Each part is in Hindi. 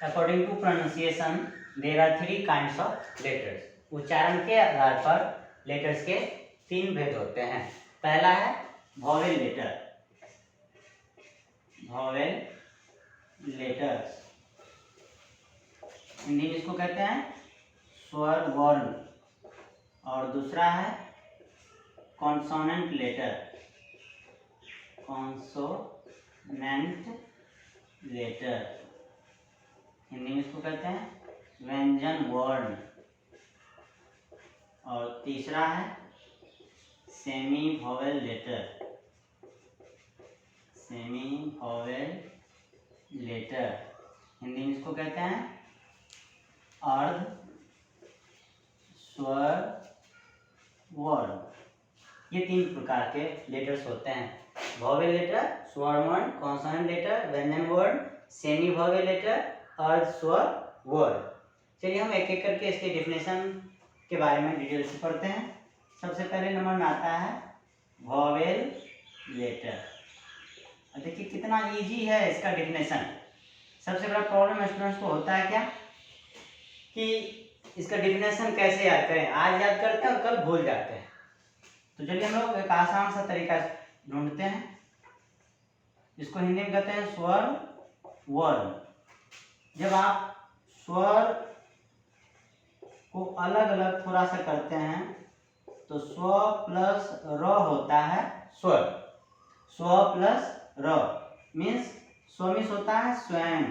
According to pronunciation there are three kinds of letters. उच्चारण के आधार पर लेटर्स के तीन भेद होते हैं। पहला है vowel letter. Vowel letters Hindi में इसको कहते हैं स्वर वर्ण। और दूसरा है consonant letter. Consonant letter Hindi में इसको कहते हैं व्यंजन वर्ण। और तीसरा है semi vowel letter. Semi vowel letter Hindi में इसको कहते हैं अर्ध स्वर वर्ण। ये तीन प्रकार के लेटर्स होते हैं। वॉवेल लेटर, स्वर वर्ण, कॉन्सोनेंट लेटर, व्यंजन वर्ण, सेमी वॉवेल लेटर, अर्ध स्वर वर्ण। चलिए हम एक एक करके इसके डेफिनेशन के बारे में डिटेल से पढ़ते हैं। सबसे पहले नंबर में आता है वॉवेल लेटर। देखिए कितना इजी है इसका डेफिनेशन। सबसे बड़ा प्रॉब्लम स्टूडेंट्स को होता है क्या कि इसका डेफिनेशन कैसे याद करें। आज याद करते हैं और कल भूल जाते हैं। तो चलिए हम लोग एक आसान सा तरीका ढूंढते हैं। इसको हिंदी में कहते हैं स्वर वर्ण। जब आप स्वर को अलग अलग थोड़ा सा करते हैं तो स्व प्लस र होता है स्वर। स्व प्लस र मीन्स स्व मीन्स होता है स्वयं,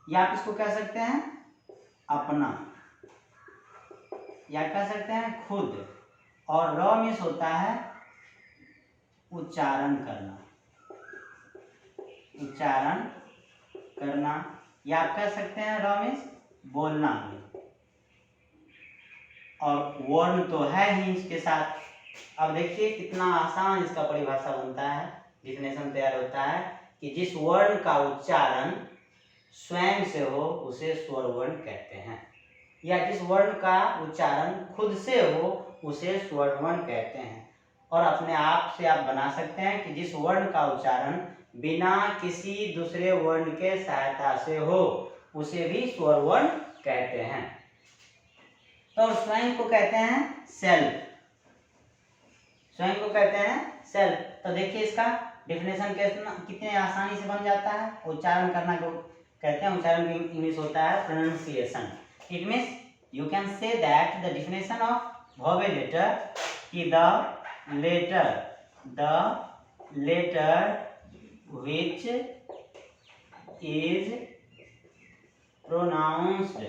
या आप इसको कह सकते हैं अपना, या कह सकते हैं खुद। और र मीन्स होता है उच्चारण करना। उच्चारण करना, या आप कह सकते हैं र मीन्स बोलना भी। और वर्ण तो है ही इसके साथ। अब देखिए कितना आसान इसका परिभाषा बनता है, डिफिनेशन तैयार होता है कि जिस वर्ण का उच्चारण स्वयं से हो उसे स्वर वर्ण कहते हैं, या जिस वर्ण का उच्चारण खुद से हो उसे स्वर वर्ण कहते हैं। और अपने आप से आप बना सकते हैं कि जिस वर्ण का उच्चारण बिना किसी दूसरे वर्ण के सहायता से हो उसे भी स्वर वर्ण कहते हैं। तो स्वयं को कहते हैं सेल्फ। स्वयं को कहते हैं सेल्फ। तो देखिए इसका डेफिनेशन कितने आसानी से बन जाता है। उच्चारण करना को कहते हैं, उच्चारण की इंग्लिश होता है pronunciation. It means you can say that the definition of vowel letter कि the letter which is pronounced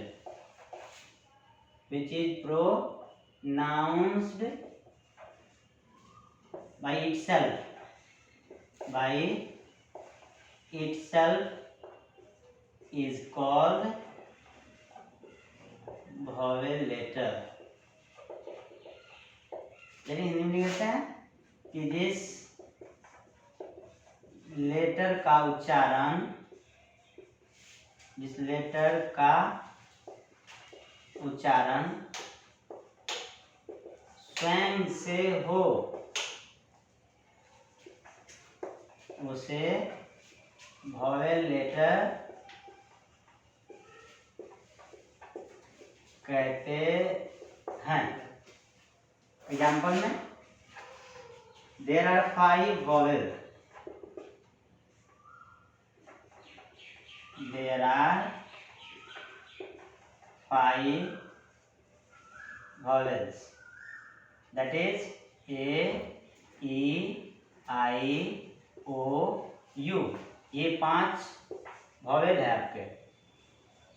by itself is called vowel letter। चलिए हिंदी में लिखते हैं कि जिस लेटर का उच्चारण स्वयं से हो उसे वॉवेल लेटर कहते हैं। एग्जाम्पल में there are 5 vowel. There are 5 vowels, that is A, E, I, O, U। ये 5 वॉवेल है आपके।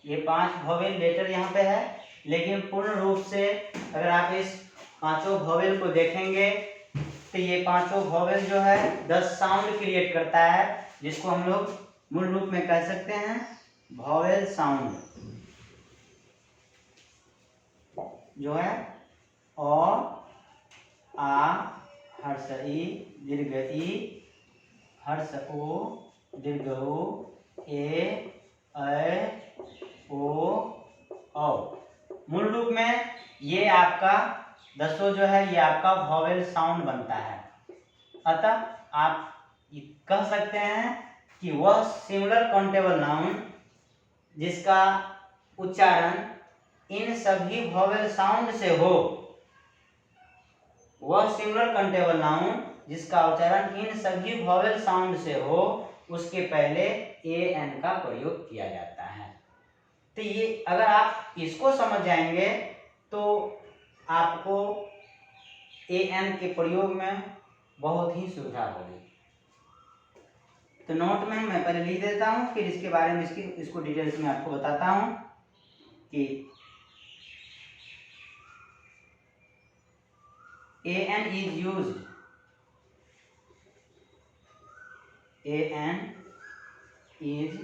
ये 5 वॉवेल लेटर यहाँ पे है, लेकिन पूर्ण रूप से अगर आप इस पांचों वॉवेल को देखेंगे तो ये पांचों वॉवेल जो है 10 साउंड क्रिएट करता है, जिसको हम लोग मूल रूप में कह सकते हैं वॉवेल साउंड। जो है अ, आ, हर्ष ई, दीर्घ ई, हर्ष ओ, दीर्घ ओ, ए, ओ, औ। मूल रूप में ये आपका 10 जो है ये आपका वॉवेल साउंड बनता है। अतः आप कह सकते हैं कि वह सिंगुलर काउंटेबल नाउन जिसका उच्चारण इन सभी वॉवेल साउंड से हो, वह सिंगुलर काउंटेबल नाउन जिसका उच्चारण इन सभी वॉवेल साउंड से हो, उसके पहले ए एन का प्रयोग किया जाता है। तो ये अगर आप इसको समझ जाएंगे तो आपको ए एन के प्रयोग में बहुत ही सुविधा होगी। तो नोट में मैं पहले लिख देता हूँ, फिर इसके बारे में इसको डिटेल्स में आपको बताता हूँ कि A N is used, A N is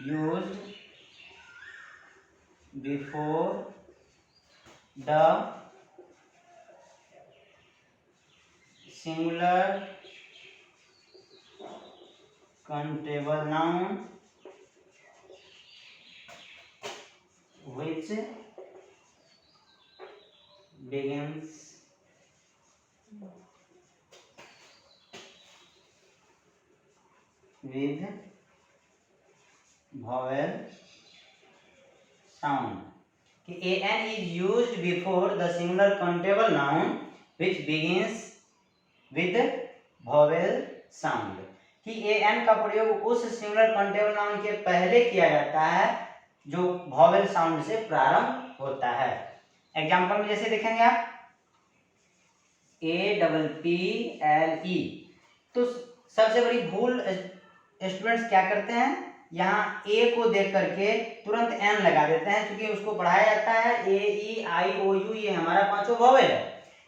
used before the singular countable noun which begins with vowel sound। कि an is used before the singular countable noun which begins with vowel sound। कि an का प्रयोग उस सिंगुलर काउंटेबल नाउन के पहले किया जाता है जो वॉवेल साउंड से प्रारंभ होता है। एग्जांपल में जैसे देखेंगे आप APPLE, तो सबसे बड़ी भूल स्टूडेंट्स क्या करते हैं, यहाँ ए को देख करके तुरंत एन लगा देते हैं, क्योंकि उसको पढ़ाया जाता है AEIOU, ये हमारा पांचों वॉवेल है।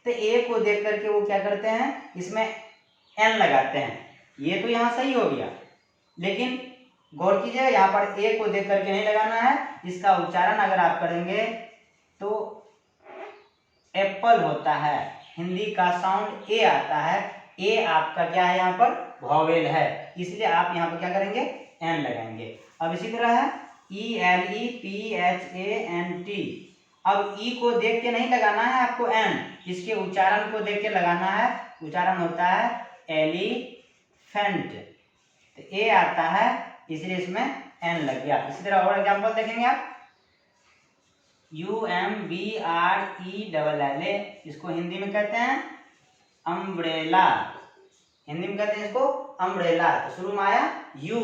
तो ए को देख करके वो क्या करते हैं, इसमें एन लगाते हैं। ये तो यहाँ सही हो गया, लेकिन गौर कीजिए यहाँ पर ए को देख करके नहीं लगाना है। इसका उच्चारण अगर आप करेंगे तो एप्पल होता है, हिंदी का साउंड ए आता है। ए आपका क्या है, यहाँ पर वॉवेल है, इसलिए आप यहाँ पर क्या करेंगे, एन लगाएंगे। अब इसी तरह है ELEPHANT। अब ई को देख के नहीं लगाना है आपको एन, इसके उच्चारण को देख के लगाना है। उच्चारण होता है एलिफेंट, तो ए आता है इसलिए इसमें एन लग गया। इसी तरह और एग्जांपल देखेंगे आप UMBRELLA, इसको हिंदी में कहते हैं अम्ब्रेला, हिंदी में कहते हैं इसको अम्ब्रेला। तो शुरू में आया यू,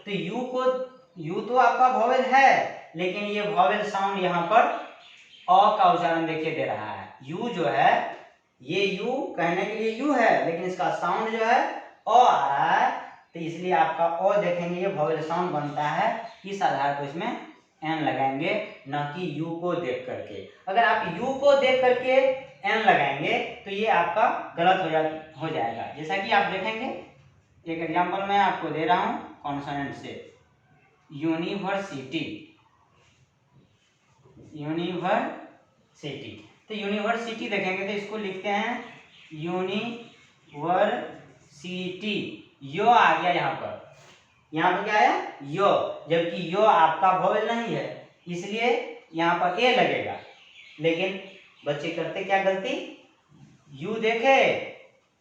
तो यू तो आपका वॉवेल है, लेकिन ये वॉवेल साउंड यहाँ पर अ का उच्चारण देखिए दे रहा है। यू जो है, ये यू कहने के लिए यू है, लेकिन इसका साउंड जो है अ आ रहा है, तो इसलिए आपका अ देखेंगे ये वॉवेल साउंड बनता है। इस आधार पर इसमें एन लगाएंगे, न कि यू को देख करके। अगर आप यू को देख करके एन लगाएंगे तो ये आपका गलत हो जाएगा। जैसा कि आप देखेंगे, एक एग्जांपल मैं आपको दे रहा हूं कॉन्सोनेंट से, यूनिवर्सिटी। तो यूनिवर्सिटी देखेंगे तो इसको लिखते हैं यूनिवर्सिटी, यो आ गया यहाँ पर क्या है, यो, जबकि यो आपका वॉवेल नहीं है, इसलिए यहाँ पर ए लगेगा। लेकिन बच्चे करते क्या गलती, यू देखे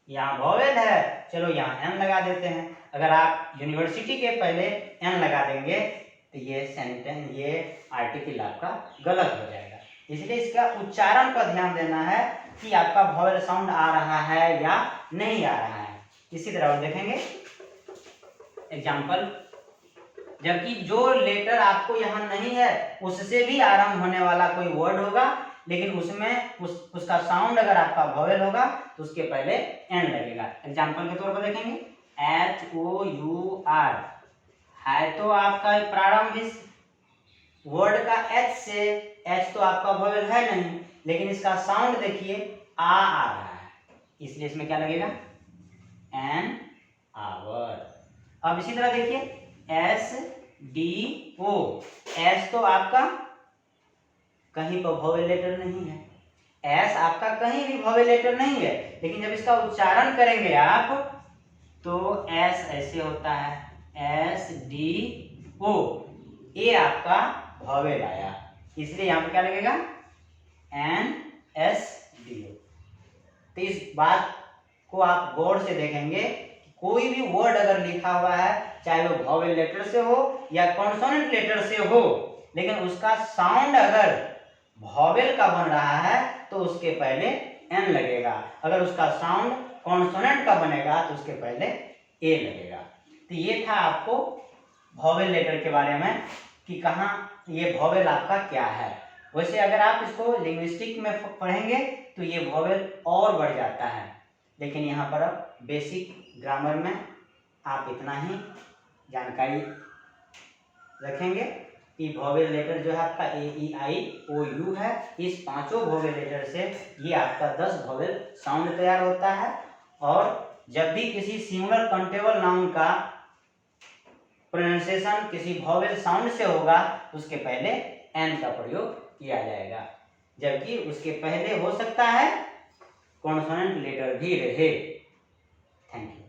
यहाँ वॉवेल है, चलो यहाँ एन लगा देते हैं। अगर आप यूनिवर्सिटी के पहले एन लगा देंगे तो ये सेंटेंस, ये आर्टिकल आपका गलत हो जाएगा। इसलिए इसका उच्चारण पर ध्यान देना है कि आपका वॉवेल साउंड आ रहा है या नहीं आ रहा है। इसी तरह देखेंगे एग्जाम्पल, जबकि जो लेटर आपको यहाँ नहीं है उससे भी आरंभ होने वाला कोई वर्ड होगा, लेकिन उसमें उसका साउंड अगर आपका वॉवेल होगा तो उसके पहले एन लगेगा। एग्जाम्पल के तौर पर देखेंगे HOUR है, तो आपका प्रारंभ इस वर्ड का एच से, एच तो आपका वॉवेल है नहीं, लेकिन इसका साउंड देखिए आ रहा है, इसलिए इसमें क्या लगेगा, एन आवर। अब इसी तरह देखिए SDO, एस तो आपका कहीं पर वॉवेल लेटर नहीं है, एस आपका कहीं भी वॉवेल लेटर नहीं है, लेकिन जब इसका उच्चारण करेंगे आप तो एस ऐसे होता है SDO, ए आपका वॉवेल आया, इसलिए यहाँ पे क्या लगेगा, NSDO। तो इस बात को आप गौर से देखेंगे, कोई भी वर्ड अगर लिखा हुआ है, चाहे वो वॉवेल लेटर से हो या कॉन्सोनेंट लेटर से हो, लेकिन उसका साउंड अगर वॉवेल का बन रहा है तो उसके पहले एन लगेगा। अगर उसका साउंड कॉन्सोनेंट का बनेगा तो उसके पहले ए लगेगा। तो ये था आपको वॉवेल लेटर के बारे में कि कहाँ ये वॉवेल आपका क्या है। वैसे अगर आप इसको लिंग्विस्टिक में पढ़ेंगे तो ये वॉवेल और बढ़ जाता है, लेकिन यहाँ पर अब बेसिक ग्रामर में आप इतना ही जानकारी रखेंगे कि वॉवेल लेटर जो है आपका ए ई आई ओ यू है। इस पांचों वॉवेल लेटर से ये आपका 10 वॉवेल साउंड तैयार होता है। और जब भी किसी सिंगुलर काउंटेबल नाउन का प्रोनाउंसिएशन किसी वॉवेल साउंड से होगा उसके पहले एन का प्रयोग किया जाएगा, जबकि उसके पहले हो सकता है कॉन्सोनेंट लेटर भी रहे। Thank you.